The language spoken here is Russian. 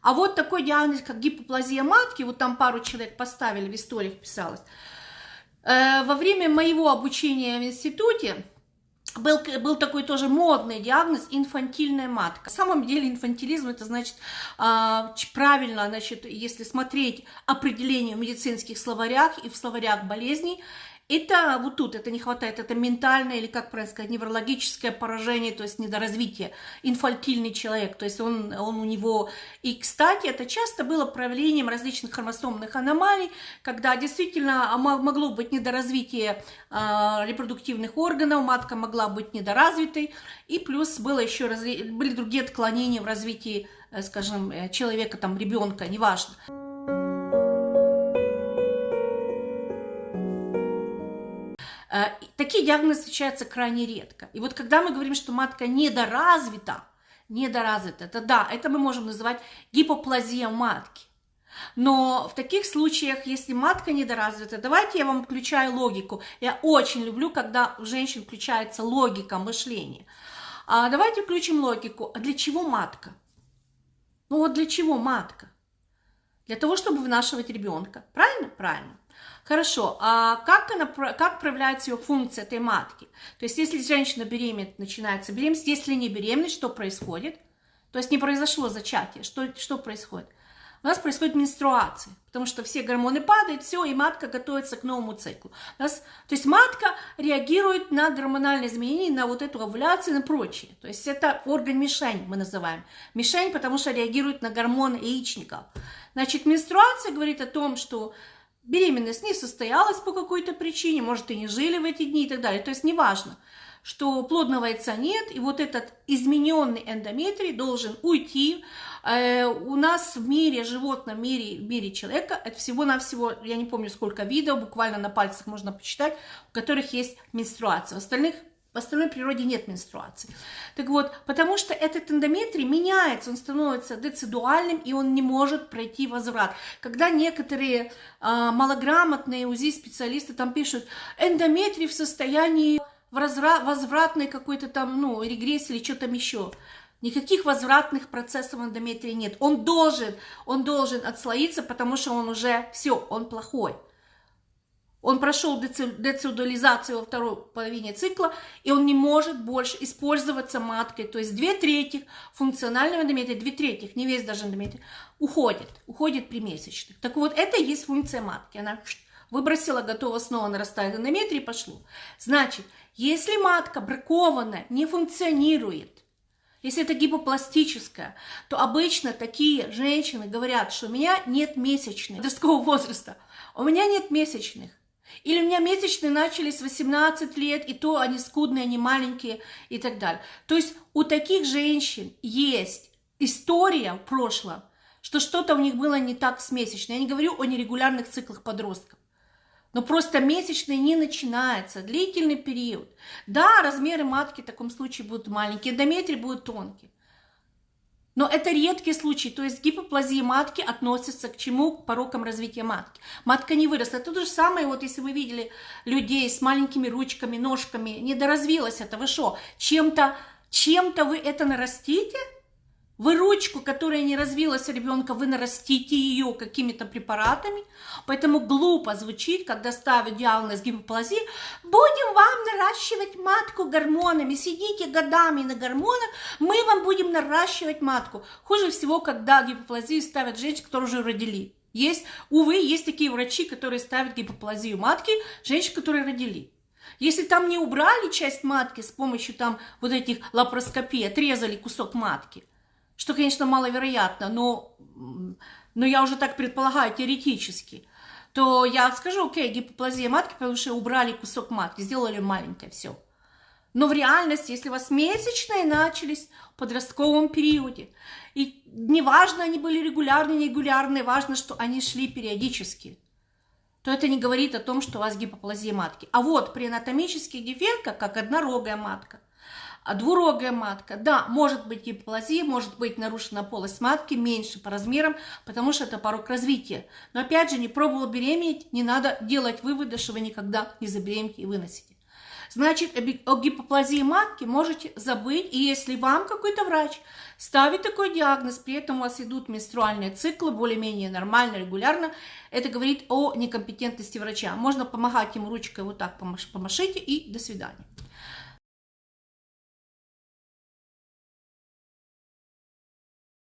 А вот такой диагноз, как гипоплазия матки, вот там пару человек поставили, в историях писалось. Во время моего обучения в институте был такой тоже модный диагноз – инфантильная матка. На самом деле инфантилизм – это значит правильно, значит, если смотреть определение в медицинских словарях и в словарях болезней, это вот тут, это не хватает, это ментальное или, как правильно сказать, неврологическое поражение, то есть недоразвитие, инфантильный человек, то есть он у него... И, кстати, это часто было проявлением различных хромосомных аномалий, когда действительно могло быть недоразвитие репродуктивных органов, матка могла быть недоразвитой, и плюс было еще были другие отклонения в развитии, скажем, человека, там, ребенка, неважно. Такие диагнозы встречаются крайне редко. И вот когда мы говорим, что матка недоразвита, это да, это мы можем называть гипоплазия матки. Но в таких случаях, если матка недоразвита, давайте я вам включаю логику. Я очень люблю, когда у женщин включается логика мышления. Давайте включим логику. А для чего матка? Ну вот для чего матка? Для того, чтобы вынашивать ребенка. Правильно? Правильно. Хорошо, а как проявляется ее функция этой матки? То есть, если женщина беременна, начинается беременность, если не беременность, что происходит? То есть, не произошло зачатие, что происходит? У нас происходит менструация, потому что все гормоны падают, все, и матка готовится к новому циклу. То есть, матка реагирует на гормональные изменения, на вот эту овуляцию и на прочее. То есть, это орган-мишень мы называем. Мишень, потому что реагирует на гормоны яичников. Значит, менструация говорит о том, что беременность не состоялась по какой-то причине, может, и не жили в эти дни и так далее. То есть неважно, что плодного яйца нет, и вот этот измененный эндометрий должен уйти. У нас в мире, животном мире, в мире человека, это всего-навсего, я не помню сколько видов, буквально на пальцах можно посчитать, у которых есть менструация. В остальной природе нет менструации. Так вот, потому что этот эндометрий меняется, он становится децидуальным, и он не может пройти возврат. Когда некоторые малограмотные УЗИ-специалисты там пишут, эндометрий в состоянии возвратной какой-то там, регрессии или что там еще. Никаких возвратных процессов в эндометрии нет. Он должен отслоиться, потому что он уже, все, он плохой. Он прошел децидуализацию во второй половине цикла, и он не может больше использоваться маткой. То есть 2/3 функционального эндометрия, 2/3, не весь даже эндометрий, уходит при месячных. Так вот, это и есть функция матки. Она выбросила, готова снова нарастает эндометрий, и пошло. Значит, если матка бракованная, не функционирует, если это гипопластическое, то обычно такие женщины говорят, что у меня нет месячных, подросткового возраста, у меня нет месячных. Или у меня месячные начались в 18 лет, и то они скудные, они маленькие и так далее. То есть у таких женщин есть история в прошлом, что что-то у них было не так с месячной. Я не говорю о нерегулярных циклах подростков. Но просто месячные не начинается, длительный период. Да, размеры матки в таком случае будут маленькие, эндометрий будет тонкий. Но это редкий случай, то есть гипоплазия матки относится к чему? К порокам развития матки. Матка не выросла. Это то же самое, вот если вы видели людей с маленькими ручками, ножками, недоразвилась это, вы что, чем-то вы это нарастите? Вы ручку, которая не развилась у ребенка, вы нарастите ее какими-то препаратами. Поэтому глупо звучит, когда ставят диагноз гипоплазии. Будем вам наращивать матку гормонами. Сидите годами на гормонах, мы вам будем наращивать матку. Хуже всего, когда гипоплазию ставят женщин, которые уже родили. Есть такие врачи, которые ставят гипоплазию матки, женщин, которые родили. Если там не убрали часть матки с помощью там вот этих лапароскопий, отрезали кусок матки, что, конечно, маловероятно, но я уже так предполагаю теоретически, то я скажу, окей, гипоплазия матки, потому что убрали кусок матки, сделали маленькое, все. Но в реальности, если у вас месячные начались в подростковом периоде, и неважно, они были регулярные, нерегулярные, важно, что они шли периодически, то это не говорит о том, что у вас гипоплазия матки. А вот при анатомических дефектах, как однорогая матка, а двурогая матка, да, может быть гипоплазия, может быть нарушена полость матки, меньше по размерам, потому что это порок развития. Но опять же, не пробовал беременеть, не надо делать выводы, что вы никогда не забеременеете и выносите. Значит, о гипоплазии матки можете забыть, и если вам какой-то врач ставит такой диагноз, при этом у вас идут менструальные циклы более-менее нормально, регулярно, это говорит о некомпетентности врача. Можно помахать ему ручкой, вот так помашите, и до свидания.